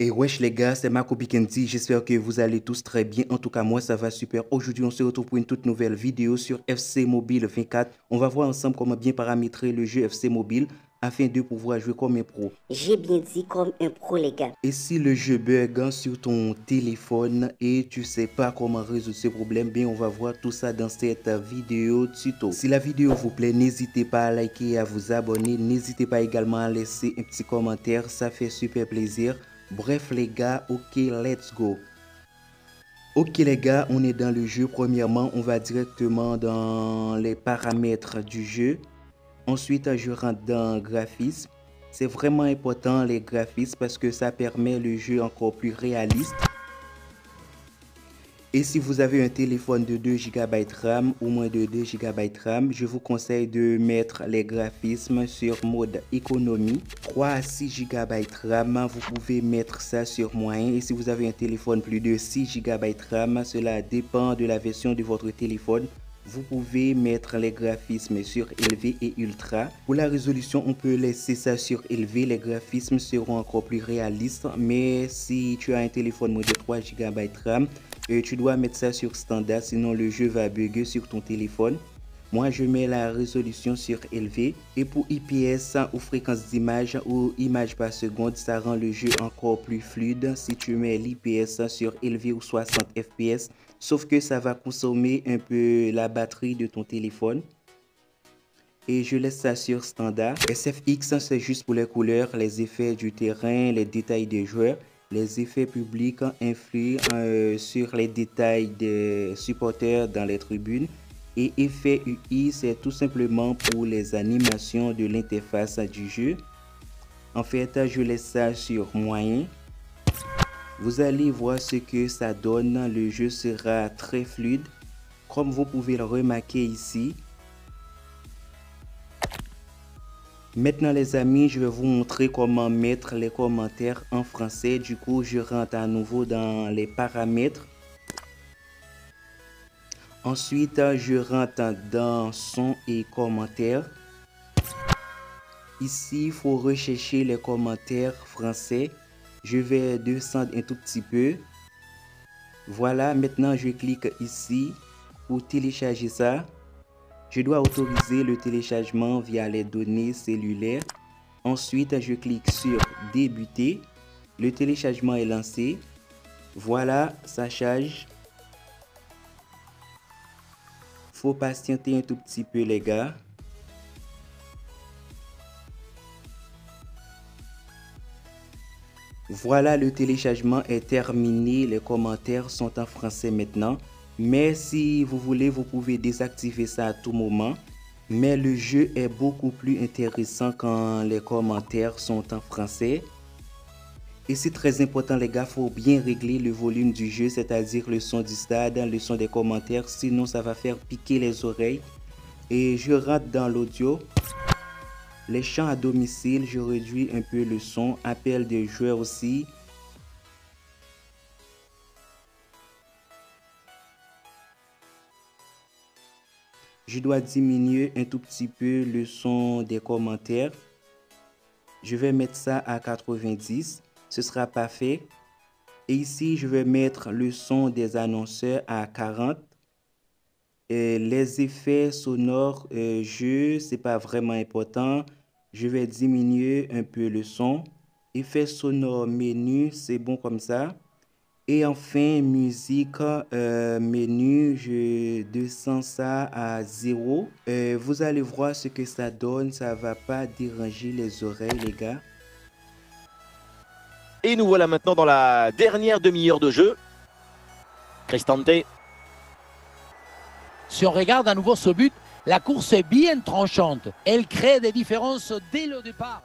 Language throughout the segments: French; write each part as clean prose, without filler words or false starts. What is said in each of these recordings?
Et wesh les gars, c'est Marco Bikendi, j'espère que vous allez tous très bien. En tout cas, moi ça va super. Aujourd'hui, on se retrouve pour une toute nouvelle vidéo sur FC Mobile 24. On va voir ensemble comment bien paramétrer le jeu FC Mobile afin de pouvoir jouer comme un pro. J'ai bien dit comme un pro, les gars. Et si le jeu bug sur ton téléphone et tu sais pas comment résoudre ce problème, bien on va voir tout ça dans cette vidéo tuto. Si la vidéo vous plaît, n'hésitez pas à liker et à vous abonner. N'hésitez pas également à laisser un petit commentaire, ça fait super plaisir. Bref les gars, ok, let's go. Ok les gars, on est dans le jeu. Premièrement, on va directement dans les paramètres du jeu. Ensuite, je rentre dans graphisme. C'est vraiment important les graphismes parce que ça permet le jeu encore plus réaliste. Et si vous avez un téléphone de 2 GB RAM ou moins de 2 GB RAM, je vous conseille de mettre les graphismes sur mode économie. 3 à 6 GB RAM, vous pouvez mettre ça sur moyen. Et si vous avez un téléphone plus de 6 GB RAM, cela dépend de la version de votre téléphone. Vous pouvez mettre les graphismes sur élevé et ultra. Pour la résolution, on peut laisser ça sur élevé. Les graphismes seront encore plus réalistes. Mais si tu as un téléphone moins de 3 GB RAM, tu dois mettre ça sur standard, sinon le jeu va bugger sur ton téléphone. Moi, je mets la résolution sur élevé. Et pour IPS ou fréquence d'image ou image par seconde, ça rend le jeu encore plus fluide si tu mets l'IPS sur élevé ou 60 fps. Sauf que ça va consommer un peu la batterie de ton téléphone. Et je laisse ça sur standard. SFX, c'est juste pour les couleurs, les effets du terrain, les détails des joueurs. Les effets publics influent sur les détails des supporters dans les tribunes. Et effet UI, c'est tout simplement pour les animations de l'interface du jeu. En fait, je laisse ça sur moyen. Vous allez voir ce que ça donne. Le jeu sera très fluide, comme vous pouvez le remarquer ici. Maintenant les amis, je vais vous montrer comment mettre les commentaires en français. Du coup, je rentre à nouveau dans les paramètres. Ensuite, je rentre dans son et commentaires. Ici, il faut rechercher les commentaires français. Je vais descendre un tout petit peu. Voilà, maintenant je clique ici pour télécharger ça. Je dois autoriser le téléchargement via les données cellulaires. Ensuite, je clique sur débuter. Le téléchargement est lancé. Voilà, ça charge. Faut patienter un tout petit peu les gars. Voilà, le téléchargement est terminé. Les commentaires sont en français maintenant. Mais si vous voulez, vous pouvez désactiver ça à tout moment. Mais le jeu est beaucoup plus intéressant quand les commentaires sont en français. Et c'est très important les gars, il faut bien régler le volume du jeu, c'est-à-dire le son du stade, le son des commentaires. Sinon, ça va faire piquer les oreilles. Et je rentre dans l'audio. Les chants à domicile, je réduis un peu le son. Appel des joueurs aussi. Je dois diminuer un tout petit peu le son des commentaires. Je vais mettre ça à 90. Ce sera parfait. Et ici, je vais mettre le son des annonceurs à 40. Et les effets sonores, c'est pas vraiment important. Je vais diminuer un peu le son. Effets sonores menu, c'est bon comme ça. Et enfin, musique, menu, je descends ça à 0. Vous allez voir ce que ça donne. Ça va pas déranger les oreilles, les gars. Et nous voilà maintenant dans la dernière demi-heure de jeu. Cristante. Si on regarde à nouveau ce but, la course est bien tranchante. Elle crée des différences dès le départ.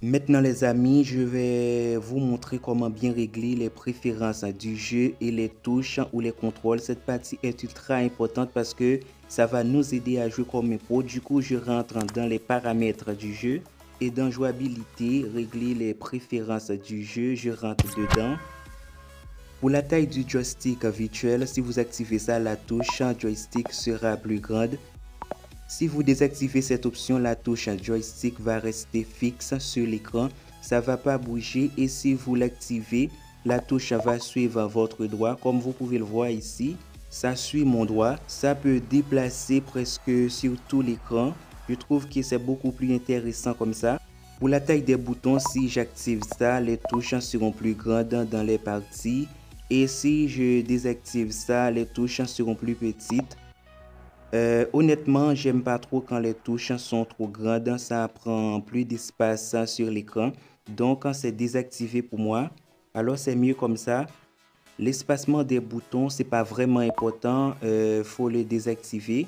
Maintenant les amis, je vais vous montrer comment bien régler les préférences du jeu et les touches ou les contrôles. Cette partie est ultra importante parce que ça va nous aider à jouer comme un pro. Du coup, je rentre dans les paramètres du jeu et dans jouabilité, régler les préférences du jeu. Je rentre dedans. Pour la taille du joystick virtuel, si vous activez ça, la touche joystick sera plus grande. Si vous désactivez cette option, la touche joystick va rester fixe sur l'écran. Ça ne va pas bouger et si vous l'activez, la touche va suivre votre doigt. Comme vous pouvez le voir ici, ça suit mon doigt. Ça peut déplacer presque sur tout l'écran. Je trouve que c'est beaucoup plus intéressant comme ça. Pour la taille des boutons, si j'active ça, les touches seront plus grandes dans les parties. Et si je désactive ça, les touches seront plus petites. Honnêtement, j'aime pas trop quand les touches sont trop grandes. Ça prend plus d'espace sur l'écran. Donc, quand c'est désactivé pour moi, alors c'est mieux comme ça. L'espacement des boutons, c'est pas vraiment important. Faut le désactiver.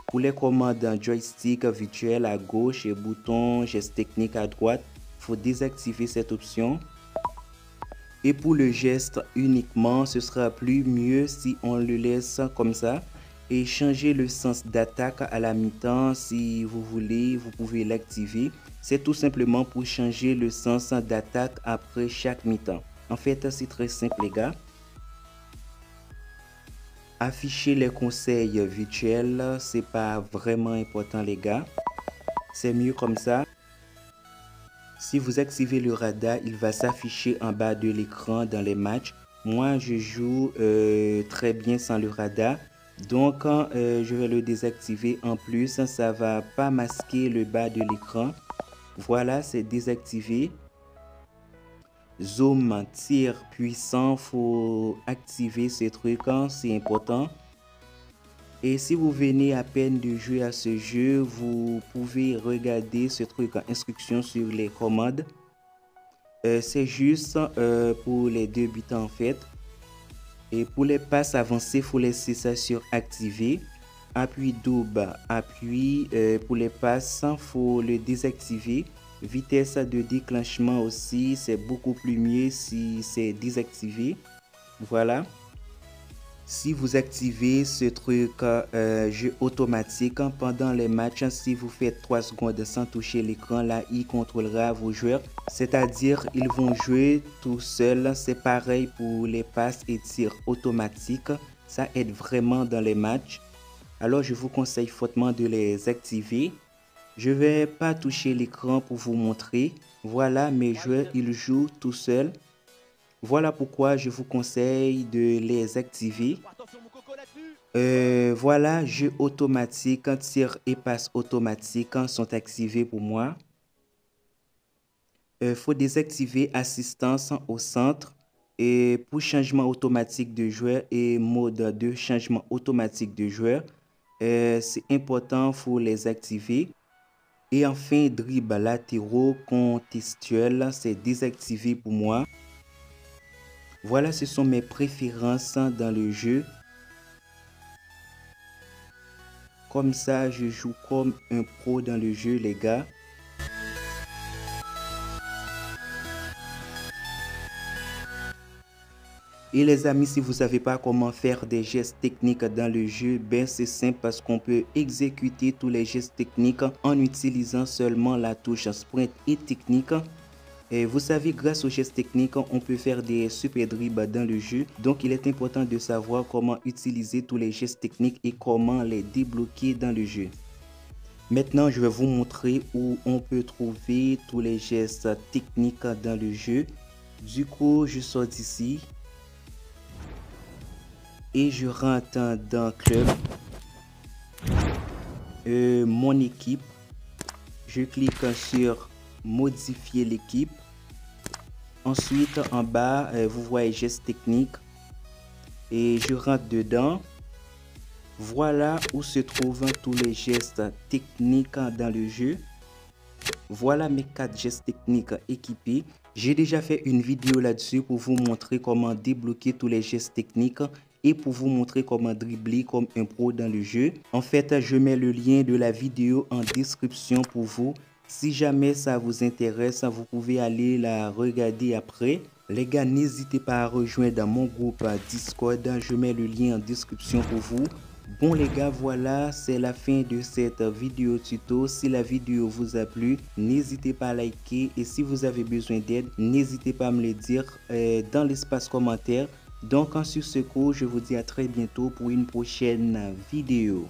Pour les commandes joystick virtuel à gauche et bouton geste technique à droite, faut désactiver cette option. Et pour le geste uniquement, ce sera plus mieux si on le laisse comme ça. Et changer le sens d'attaque à la mi-temps, si vous voulez, vous pouvez l'activer. C'est tout simplement pour changer le sens d'attaque après chaque mi-temps. En fait, c'est très simple les gars. Afficher les conseils virtuels, c'est pas vraiment important les gars. C'est mieux comme ça. Si vous activez le radar, il va s'afficher en bas de l'écran dans les matchs. Moi, je joue très bien sans le radar. Donc, je vais le désactiver. En plus, ça va pas masquer le bas de l'écran. Voilà, c'est désactivé. Zoom, tir puissant, faut activer ces trucs, c'est important. Et si vous venez à peine de jouer à ce jeu, vous pouvez regarder ce truc en instruction sur les commandes. C'est juste pour les deux buts en fait. Et pour les passes avancées, il faut laisser ça sur activer. Appui double, appui. Pour les passes, il faut le désactiver. Vitesse de déclenchement aussi, c'est beaucoup plus mieux si c'est désactivé. Voilà. Si vous activez ce truc jeu automatique pendant les matchs, si vous faites 3 secondes sans toucher l'écran, là, il contrôlera vos joueurs. C'est-à-dire, ils vont jouer tout seuls. C'est pareil pour les passes et tirs automatiques. Ça aide vraiment dans les matchs. Alors, je vous conseille fortement de les activer. Je vais pas toucher l'écran pour vous montrer. Voilà, mes joueurs, ils jouent tout seuls. Voilà pourquoi je vous conseille de les activer. Voilà, jeu automatique, tir et passe automatique sont activés pour moi. Faut désactiver assistance au centre. Et pour changement automatique de joueur et mode de changement automatique de joueur, c'est important, faut les activer. Et enfin, dribble latéraux contextuels, c'est désactivé pour moi. Voilà, ce sont mes préférences dans le jeu. Comme ça, je joue comme un pro dans le jeu, les gars. Et les amis, si vous ne savez pas comment faire des gestes techniques dans le jeu, ben c'est simple parce qu'on peut exécuter tous les gestes techniques en utilisant seulement la touche sprint et technique. Et vous savez, grâce aux gestes techniques, on peut faire des super dribbles dans le jeu. Donc, il est important de savoir comment utiliser tous les gestes techniques et comment les débloquer dans le jeu. Maintenant, je vais vous montrer où on peut trouver tous les gestes techniques dans le jeu. Du coup, je sors d'ici. Et je rentre dans Club. Mon équipe. Je clique sur modifier l'équipe. Ensuite, en bas, vous voyez gestes techniques. Et je rentre dedans. Voilà où se trouvent tous les gestes techniques dans le jeu. Voilà mes 4 gestes techniques équipés. J'ai déjà fait une vidéo là-dessus pour vous montrer comment débloquer tous les gestes techniques et pour vous montrer comment dribbler comme un pro dans le jeu. En fait, je mets le lien de la vidéo en description pour vous. Si jamais ça vous intéresse, vous pouvez aller la regarder après. Les gars, n'hésitez pas à rejoindre mon groupe Discord. Je mets le lien en description pour vous. Bon les gars, voilà, c'est la fin de cette vidéo tuto. Si la vidéo vous a plu, n'hésitez pas à liker. Et si vous avez besoin d'aide, n'hésitez pas à me le dire dans l'espace commentaire. Donc sur ce coup, je vous dis à très bientôt pour une prochaine vidéo.